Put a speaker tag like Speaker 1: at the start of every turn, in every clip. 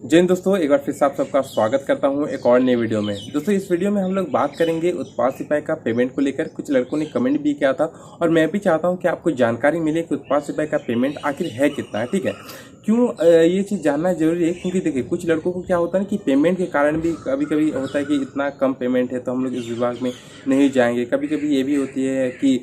Speaker 1: जय हिंद दोस्तों, एक बार फिर से आप सबका स्वागत करता हूं एक और नई वीडियो में। दोस्तों इस वीडियो में हम लोग बात करेंगे उत्पाद सिपाही का पेमेंट को लेकर। कुछ लड़कों ने कमेंट भी किया था और मैं भी चाहता हूं कि आपको जानकारी मिले कि उत्पाद सिपाही का पेमेंट आखिर है कितना है। ठीक है, क्यों ये चीज़ जानना जरूरी है, क्योंकि देखिए कुछ लड़कों को क्या होता है कि पेमेंट के कारण भी कभी कभी होता है कि इतना कम पेमेंट है तो हम लोग इस विभाग में नहीं जाएंगे। कभी कभी ये भी होती है कि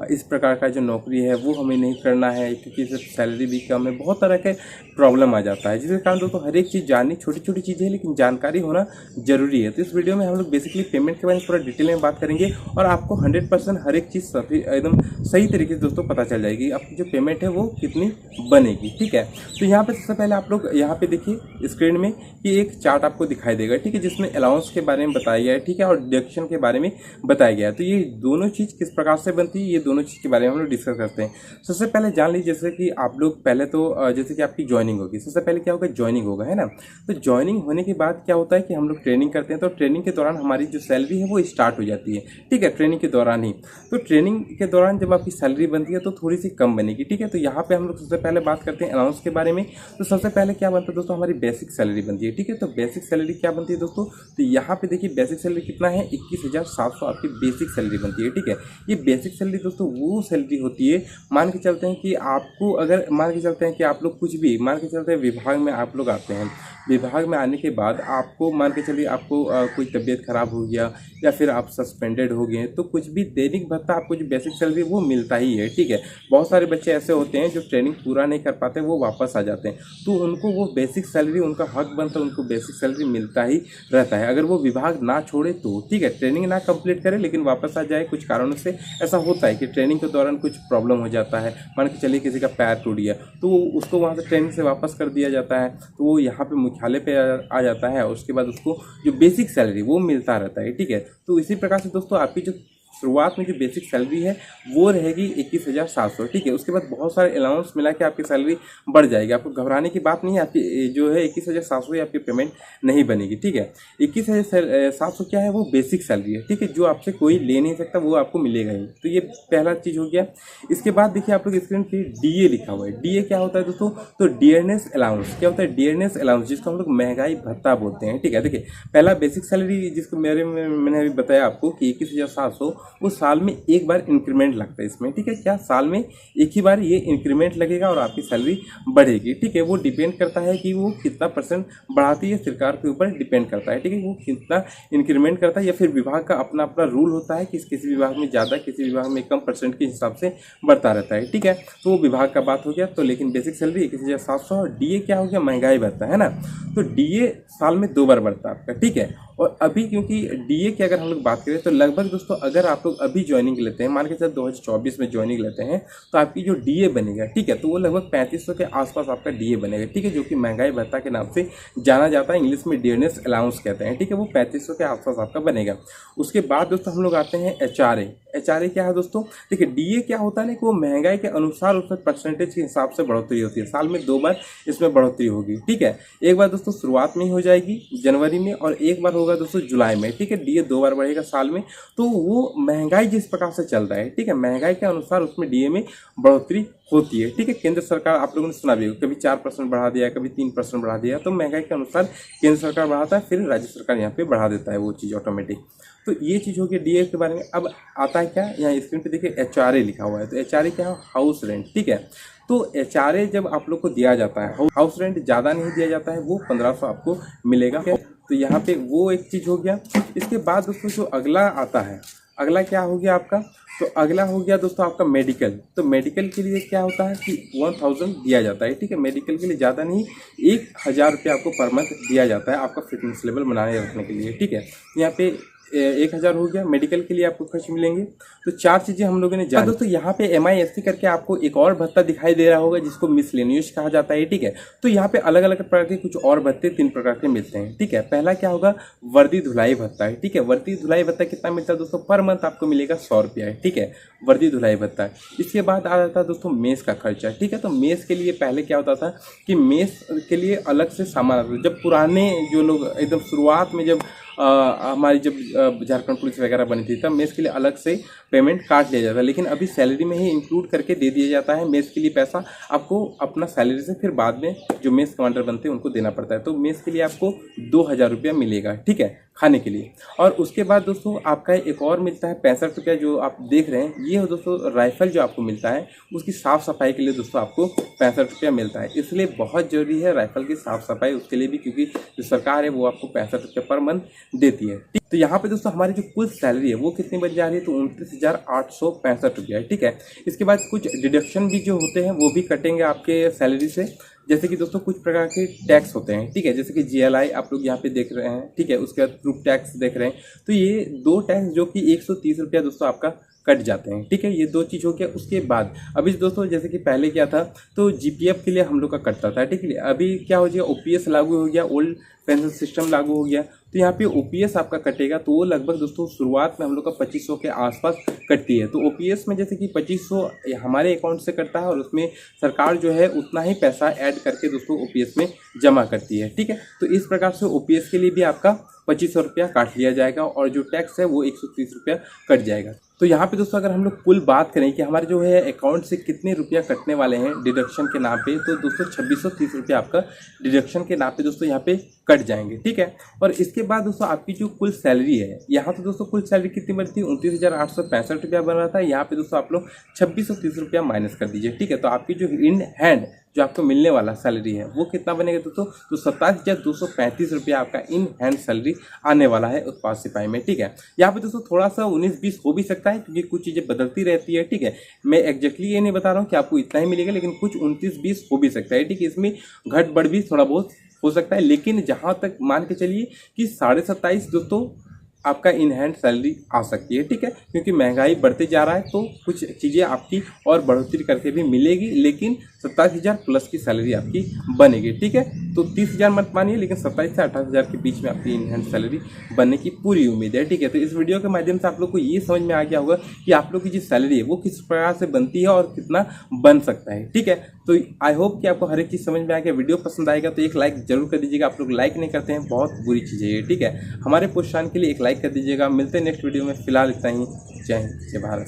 Speaker 1: इस प्रकार का जो नौकरी है वो हमें नहीं करना है क्योंकि इससे सैलरी भी कम है। बहुत तरह के प्रॉब्लम आ जाता है, जिसके कारण दोस्तों हर एक चीज़ जाननी छोटी छोटी चीज़ें है लेकिन जानकारी होना जरूरी है। तो इस वीडियो में हम लोग बेसिकली पेमेंट के बारे में पूरा डिटेल में बात करेंगे और आपको 100% हर एक चीज़ सभी एकदम सही तरीके से दोस्तों पता चल जाएगी आपकी जो पेमेंट है वो कितनी बनेगी। ठीक है, तो यहाँ पे सबसे पहले आप लोग यहाँ पे देखिए स्क्रीन में कि एक चार्ट आपको दिखाई देगा। ठीक है, जिसमें अलाउंस के बारे में बताया गया है। ठीक है, और डिडक्शन के बारे में बताया गया है। तो ये दोनों चीज़ किस प्रकार से बनती है, ये दोनों चीज़ के बारे में हम लोग डिस्कस करते हैं। सबसे पहले जान लीजिए जैसे कि आप लोग पहले तो जैसे कि आपकी ज्वाइनिंग होगी। सबसे पहले क्या होगा, ज्वाइनिंग होगा, है ना। तो ज्वाइनिंग होने के बाद क्या होता है कि हम लोग ट्रेनिंग करते हैं। तो ट्रेनिंग के दौरान हमारी जो सैलरी है वो स्टार्ट हो जाती है। ठीक है, ट्रेनिंग के दौरान ही। तो ट्रेनिंग के दौरान जब आपकी सैलरी बनती है तो थोड़ी सी कम बनेगी। ठीक है, तो यहाँ पे हम लोग सबसे पहले बात करते हैं अलाउंस के बारे में। तो सबसे पहले क्या बनता है दोस्तों, हमारी बेसिक सैलरी बनती है। ठीक है, तो बेसिक सैलरी क्या बनती है दोस्तों, तो यहाँ पे देखिए बेसिक सैलरी कितना है, 21,700 आपकी बेसिक सैलरी बनती है। ठीक है, ये बेसिक सैलरी दोस्तों वो सैलरी होती है, मान के चलते हैं कि आपको अगर मान के चलते हैं कि आप लोग कुछ भी मान के चलते हैं विभाग में आप लोग आते हैं। विभाग में आने के बाद आपको मान के चलिए आपको कोई तबीयत खराब हो गया या फिर आप सस्पेंडेड हो गए तो कुछ भी दैनिक भत्ता आपको जो बेसिक सैलरी वो मिलता ही है। ठीक है, बहुत सारे बच्चे ऐसे होते हैं जो ट्रेनिंग पूरा नहीं कर पाते, वो वापस आ जाते हैं तो उनको वो बेसिक सैलरी उनका हक बनता है, उनको बेसिक सैलरी मिलता ही रहता है अगर वो विभाग ना छोड़े तो। ठीक है, ट्रेनिंग ना कंप्लीट करे लेकिन वापस आ जाए, कुछ कारणों से ऐसा होता है कि ट्रेनिंग के दौरान कुछ प्रॉब्लम हो जाता है। मान के चलिए किसी का पैर टूट गया तो उसको वहाँ से ट्रेनिंग से वापस कर दिया जाता है तो वो यहाँ पे मुख्यालय पे आ जाता है। उसके बाद उसको जो बेसिक सैलरी वो मिलता रहता है। ठीक है, तो इसी प्रकार से दोस्तों आपकी जो शुरुआत में जो बेसिक सैलरी है वो रहेगी 21,700। ठीक है, उसके बाद बहुत सारे अलाउंस मिला के आपकी सैलरी बढ़ जाएगी। आपको घबराने की बात नहीं है, आपकी जो है 21,700 ही आपकी पेमेंट नहीं बनेगी। ठीक है, 21,700 क्या है, वो बेसिक सैलरी है। ठीक है, जो आपसे कोई ले नहीं सकता वो आपको मिलेगा ही। तो ये पहला चीज़ हो गया। इसके बाद देखिए आप लोग स्क्रीन पर डीए लिखा हुआ है। डीए क्या होता है दोस्तों, तो डियरनेस अलाउंस क्या होता है, डियरनेस अलाउंस जिसको हम लोग महंगाई भत्ता बोलते हैं। ठीक है, देखिए पहला बेसिक सैलरी जिसको मैंने अभी बताया आपको कि 21,700 वो साल में एक बार इंक्रीमेंट लगता है इसमें। ठीक है, क्या साल में एक ही बार ये इंक्रीमेंट लगेगा और आपकी सैलरी बढ़ेगी। ठीक है, वो डिपेंड करता है कि वो कितना परसेंट बढ़ाती है, सरकार के ऊपर डिपेंड करता है। ठीक है, वो कितना इंक्रीमेंट करता है या फिर विभाग का अपना अपना रूल होता है कि किसी विभाग में ज़्यादा किसी विभाग में कम परसेंट के हिसाब से बढ़ता रहता है। ठीक है, तो वो विभाग का बात हो गया। तो लेकिन बेसिक सैलरी 21,700 और डीए क्या हो गया, महंगाई भत्ता, है ना। तो डीए साल में 2 बार बढ़ता है आपका। ठीक है, और अभी क्योंकि डीए की अगर हम लोग बात करें तो लगभग दोस्तों अगर आप लोग अभी ज्वाइनिंग लेते हैं, मान के चलिए 2024 में ज्वाइनिंग लेते हैं तो आपकी जो डीए बनेगा, ठीक है, तो वो लगभग 3500 के आसपास आपका डीए बनेगा। ठीक है, जो कि महंगाई भत्ता के नाम से जाना जाता है, इंग्लिश में डियरनेस अलाउंस कहते हैं। ठीक है, वो 3500 के आसपास आपका बनेगा। उसके बाद दोस्तों हम लोग आते हैं एचआरए। एचआरए क्या है दोस्तों, देखिए डीए क्या होता है ना कि वो महंगाई के अनुसार उसमें परसेंटेज के हिसाब से बढ़ोतरी होती है। साल में 2 बार इसमें बढ़ोतरी होगी। ठीक है, एक बार दोस्तों शुरुआत में ही हो जाएगी जनवरी में और एक बार होगा दोस्तों जुलाई में। ठीक है, डीए 2 बार बढ़ेगा साल में। तो वो महंगाई जिस प्रकार से चल रहा है, ठीक है, महंगाई के अनुसार उसमें डीए में बढ़ोतरी होती है। ठीक है, केंद्र सरकार आप लोगों ने सुना भी होगा, कभी 4% बढ़ा दिया, कभी 3% बढ़ा दिया। तो महंगाई के अनुसार केंद्र सरकार बढ़ाता है, फिर राज्य सरकार यहाँ पे बढ़ा देता है वो चीज़ ऑटोमेटिक। तो ये चीज़ होगी डीए के बारे में। अब आता है क्या, यहाँ स्क्रीन पे देखिए एचआरए लिखा हुआ है। तो एचआरए क्या है, हाउस रेंट। ठीक है, तो एचआरए जब आप लोग को दिया जाता है, हाउस रेंट ज़्यादा नहीं दिया जाता है, वो 1500 आपको मिलेगा। तो यहाँ पे वो एक चीज़ हो गया। इसके बाद दोस्तों जो अगला आता है, अगला क्या हो गया आपका, तो अगला हो गया दोस्तों आपका मेडिकल। तो मेडिकल के लिए क्या होता है कि 1000 दिया जाता है। ठीक है, मेडिकल के लिए ज़्यादा नहीं, 1000 रुपये आपको पर मंथ दिया जाता है आपका फिटनेस लेवल बनाए रखने के लिए। ठीक है, यहाँ पे 1000 हो गया, मेडिकल के लिए आपको खर्च मिलेंगे। तो 4 चीज़ें हम लोगों ने जाना। दोस्तों यहाँ पे MISC करके आपको एक और भत्ता दिखाई दे रहा होगा जिसको मिसलेनियस कहा जाता है। ठीक है, तो यहाँ पे अलग अलग प्रकार के कुछ और भत्ते 3 प्रकार के मिलते हैं। ठीक है, पहला क्या होगा, वर्दी धुलाई भत्ता है। ठीक है, वर्दी धुलाई भत्ता कितना मिलता है दोस्तों, पर मंथ आपको मिलेगा 100 रुपया है। ठीक है, वर्दी धुलाई भत्ता है। इसके बाद आ जाता है दोस्तों मेस का खर्चा। ठीक है, तो मेस के लिए पहले क्या होता था कि मेस के लिए अलग से सामान, जब पुराने जो लोग एकदम शुरुआत में जब हमारी जब झारखंड पुलिस वगैरह बनी थी तब मेस के लिए अलग से पेमेंट काट लिया जाता है, लेकिन अभी सैलरी में ही इंक्लूड करके दे दिया जाता है। मेस के लिए पैसा आपको अपना सैलरी से फिर बाद में जो मेस कमांडर बनते हैं उनको देना पड़ता है। तो मेस के लिए आपको 2000 रुपया मिलेगा, ठीक है, खाने के लिए। और उसके बाद दोस्तों आपका एक और मिलता है 65 रुपया, जो आप देख रहे हैं। ये हो दोस्तों राइफल जो आपको मिलता है, उसकी साफ़ सफाई के लिए दोस्तों आपको 65 रुपया मिलता है। इसलिए बहुत ज़रूरी है राइफल की साफ़ सफाई उसके लिए भी, क्योंकि जो सरकार है वो आपको 65 रुपया पर मंथ देती है। तो यहाँ पे दोस्तों हमारी जो कुल सैलरी है वो कितनी बन जा रही है, तो 29,865 रुपया है, ठीक है। इसके बाद कुछ डिडक्शन भी जो होते हैं वो भी कटेंगे आपके सैलरी से। जैसे कि दोस्तों कुछ प्रकार के टैक्स होते हैं, ठीक है, जैसे कि GLI आप लोग यहाँ पे देख रहे हैं, ठीक है। उसके बाद प्रूफ टैक्स देख रहे हैं। तो ये 2 टैक्स जो कि 130 रुपया दोस्तों आपका कट जाते हैं, ठीक है। ये 2 चीज़ हो गया। उसके बाद अभी दोस्तों जैसे कि पहले क्या था, तो GPF के लिए हम लोग का कटता था, ठीक है। अभी क्या हो गया, OPS लागू हो गया, ओल्ड पेंशन सिस्टम लागू हो गया। तो यहाँ पे OPS आपका कटेगा, तो वो लगभग दोस्तों शुरुआत में हम लोग का 2500 के आसपास कटती है। तो OPS में जैसे कि 2500 हमारे अकाउंट से कटता है और उसमें सरकार जो है उतना ही पैसा ऐड करके दोस्तों OPS में जमा करती है, ठीक है। तो इस प्रकार से OPS के लिए भी आपका 2500 रुपया काट लिया जाएगा और जो टैक्स है वो 130 रुपया कट जाएगा। तो यहाँ पे दोस्तों अगर हम लोग कुल बात करें कि हमारे जो है अकाउंट से कितने रुपया कटने वाले हैं डिडक्शन के नाम पे, तो दोस्तों 2630 रुपया आपका डिडक्शन के नाम पे दोस्तों यहाँ पे कट जाएंगे, ठीक है। और इसके बाद दोस्तों आपकी जो कुल सैलरी है, यहाँ तो दोस्तों कुल सैलरी कितनी बनती है, 29,865 रुपया बन रहा था। यहाँ पे दोस्तों आप लोग 2630 रुपया माइनस कर दीजिए, ठीक है। तो आपकी जो इन हैंड जो आपको मिलने वाला सैलरी है वो कितना बनेगा दोस्तों, तो 27,235 रुपया आपका इन हैंड सैलरी आने वाला है उत्पाद सिपाही में, ठीक है। यहाँ पे दोस्तों थोड़ा सा 19-20 हो भी सकता है, क्योंकि कुछ चीज़ें बदलती रहती है, ठीक है। मैं एग्जैक्टली ये नहीं बता रहा हूँ कि आपको इतना ही मिलेगा, लेकिन कुछ 29-20 हो भी सकता है, ठीक है। इसमें घट बढ़ भी थोड़ा बहुत हो सकता है, लेकिन जहाँ तक मान के चलिए कि 27.5 दोस्तों आपका इन हैंड सैलरी आ सकती है, ठीक है। क्योंकि महंगाई बढ़ते जा रहा है तो कुछ चीज़ें आपकी और बढ़ोतरी करके भी मिलेगी, लेकिन 27,000 प्लस की सैलरी आपकी बनेगी, ठीक है। तो 30,000 मत मानिए, लेकिन 27 से 28,000 के बीच में आपकी इन हैंड सैलरी बनने की पूरी उम्मीद है, ठीक है। तो इस वीडियो के माध्यम से आप लोग को ये समझ में आ गया होगा कि आप लोग की जो सैलरी है वो किस प्रकार से बनती है और कितना बन सकता है, ठीक है। तो आई होप कि आपको हर एक चीज़ समझ में आ गया। वीडियो पसंद आएगा तो एक लाइक जरूर कर दीजिएगा। आप लोग लाइक नहीं करते हैं, बहुत बुरी चीज़ है ये, ठीक है। हमारे प्रोत्साहन के लिए एक लाइक कर दीजिएगा। मिलते हैं नेक्स्ट वीडियो में, फिलहाल इतना ही। जय हिंद, जय भारत।